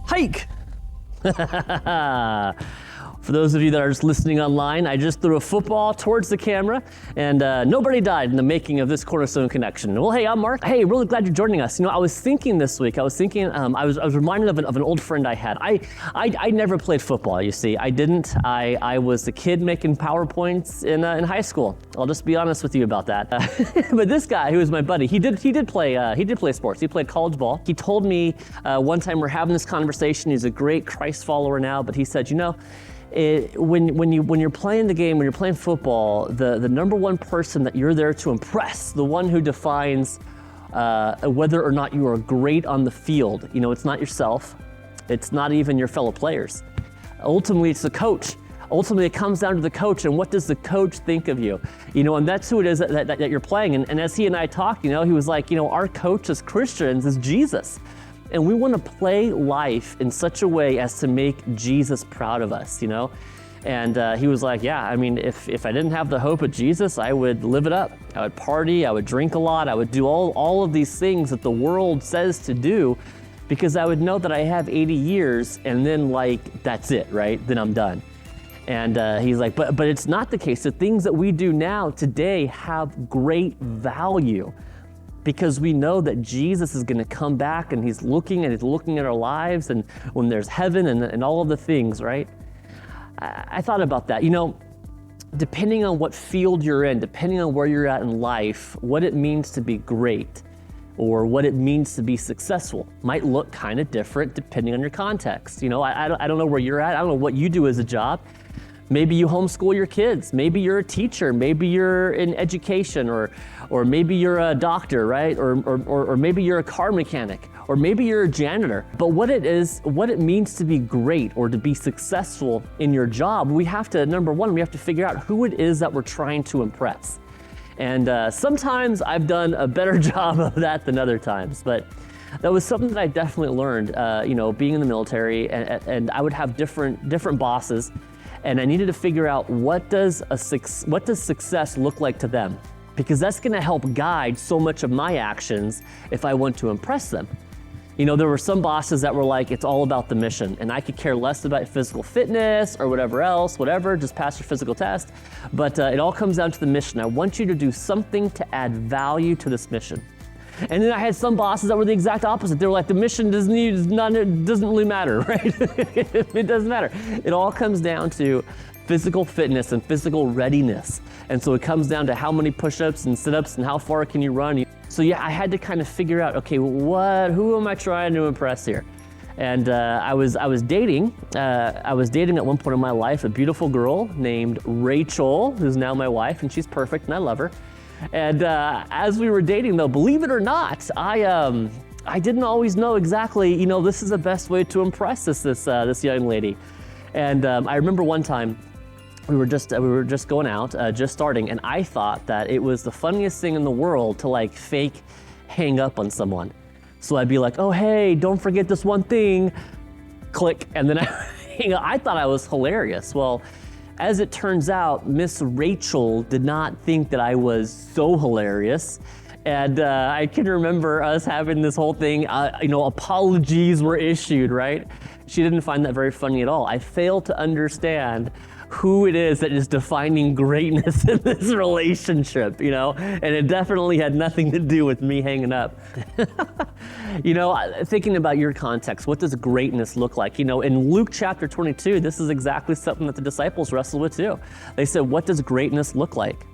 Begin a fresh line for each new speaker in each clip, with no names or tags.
hike. For those of you that are just listening online, I just threw a football towards the camera, and nobody died in the making of this Cornerstone connection. Well, hey, I'm Mark. Hey, really glad you're joining us. I was thinking this week, I was reminded of an old friend I had. I never played football, you see. I didn't. I was a kid making PowerPoints in high school. I'll just be honest with you about that. But this guy, who was my buddy, he did play sports. He played college ball. He told me one time we're having this conversation. He's a great Christ follower now, but he said, when you're playing the game, when you're playing football, the number one person that you're there to impress, the one who defines whether or not you are great on the field, it's not yourself, it's not even your fellow players. Ultimately, it's the coach. Ultimately, it comes down to the coach, and what does the coach think of you? And that's who it is that you're playing. And as he and I talked, he was like, our coach as Christians is Jesus. And we want to play life in such a way as to make Jesus proud of us, And he was like, yeah, if I didn't have the hope of Jesus, I would live it up. I would party, I would drink a lot, I would do all of these things that the world says to do, because I would know that I have 80 years and then that's it, right? Then I'm done. And he's like, but it's not the case. The things that we do now today have great value, because we know that Jesus is going to come back, and he's looking at our lives, and when there's heaven and all of the things, right? I thought about that. Depending on what field you're in, depending on where you're at in life, what it means to be great or what it means to be successful might look kind of different depending on your context. I don't know where you're at. I don't know what you do as a job. Maybe you homeschool your kids. Maybe you're a teacher. Maybe you're in education, or maybe you're a doctor, right? Or maybe you're a car mechanic, or maybe you're a janitor. But what it means to be great or to be successful in your job, number one, we have to figure out who it is that we're trying to impress. And sometimes I've done a better job of that than other times, but that was something that I definitely learned, being in the military, and I would have different bosses. And I needed to figure out what does success look like to them? Because that's gonna help guide so much of my actions if I want to impress them. There were some bosses that were like, it's all about the mission, and I could care less about physical fitness or whatever, just pass your physical test. But it all comes down to the mission. I want you to do something to add value to this mission. And then I had some bosses that were the exact opposite. They were like, the mission doesn't really matter, right? It doesn't matter. It all comes down to physical fitness and physical readiness. And so it comes down to how many push-ups and sit-ups and how far can you run. So yeah, I had to kind of figure out, okay, who am I trying to impress here? And I was dating at one point in my life a beautiful girl named Rachel, who's now my wife, and she's perfect and I love her. And as we were dating, though, believe it or not, I didn't always know exactly, this is the best way to impress this young lady. And I remember one time we were just going out, just starting, and I thought that it was the funniest thing in the world to fake hang up on someone. So I'd be like, oh hey, don't forget this one thing, click, and then I thought I was hilarious. Well, as it turns out, Miss Rachel did not think that I was so hilarious. And I can remember us having this whole thing, apologies were issued, right? She didn't find that very funny at all. I failed to understand who it is that is defining greatness in this relationship, and it definitely had nothing to do with me hanging up. Thinking about your context, what does greatness look like? In Luke chapter 22, this is exactly something that the disciples wrestled with too. They said, what does greatness look like?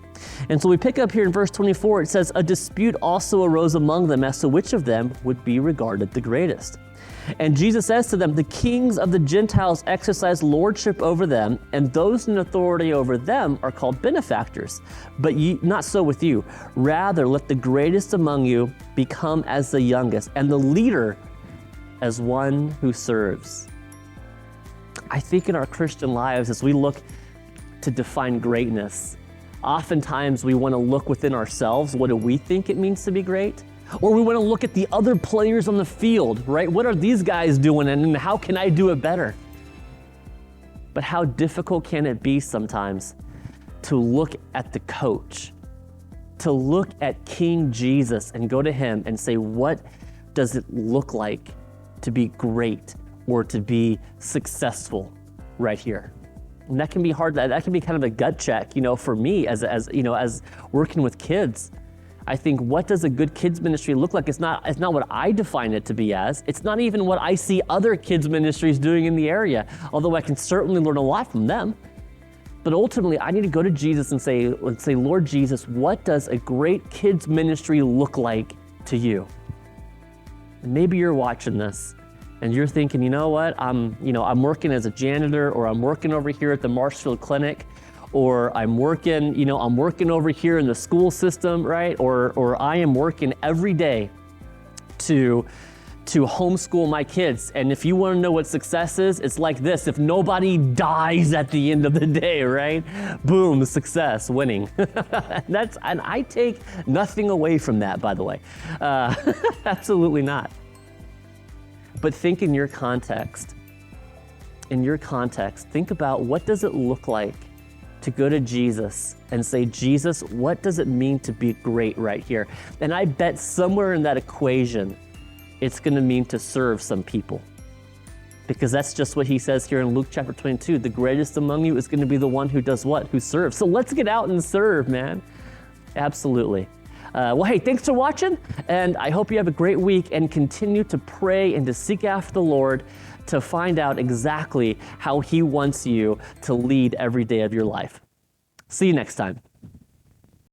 And so we pick up here in verse 24, it says, a dispute also arose among them as to which of them would be regarded the greatest. And Jesus says to them, the kings of the Gentiles exercise lordship over them, and those in authority over them are called benefactors. But not so with you. Rather, let the greatest among you become as the youngest, and the leader as one who serves. I think in our Christian lives, as we look to define greatness, oftentimes we want to look within ourselves. What do we think it means to be great? Or we want to look at the other players on the field, right? What are these guys doing, and how can I do it better? But how difficult can it be sometimes to look at the coach, to look at King Jesus and go to him and say, what does it look like to be great or to be successful right here? And that can be hard. That can be kind of a gut check, for me as working with kids. I think, what does a good kids ministry look like? It's not what I define it to be as. It's not even what I see other kids ministries doing in the area, although I can certainly learn a lot from them. But ultimately, I need to go to Jesus and say, Lord Jesus, what does a great kids ministry look like to you? And maybe you're watching this and you're thinking, you know what? I'm working as a janitor, or I'm working over here at the Marshfield Clinic, or I'm working over here in the school system, right? Or I am working every day to homeschool my kids. And if you want to know what success is, it's like this: if nobody dies at the end of the day, right? Boom, success, winning. And I take nothing away from that, by the way. Absolutely not. But think in your context. Think about, what does it look like to go to Jesus and say, Jesus, what does it mean to be great right here? And I bet somewhere in that equation, it's going to mean to serve some people. Because that's just what he says here in Luke chapter 22. The greatest among you is going to be the one who does what? Who serves. So let's get out and serve, man. Absolutely. Well, hey, thanks for watching. And I hope you have a great week and continue to pray and to seek after the Lord to find out exactly how he wants you to lead every day of your life. See you next time.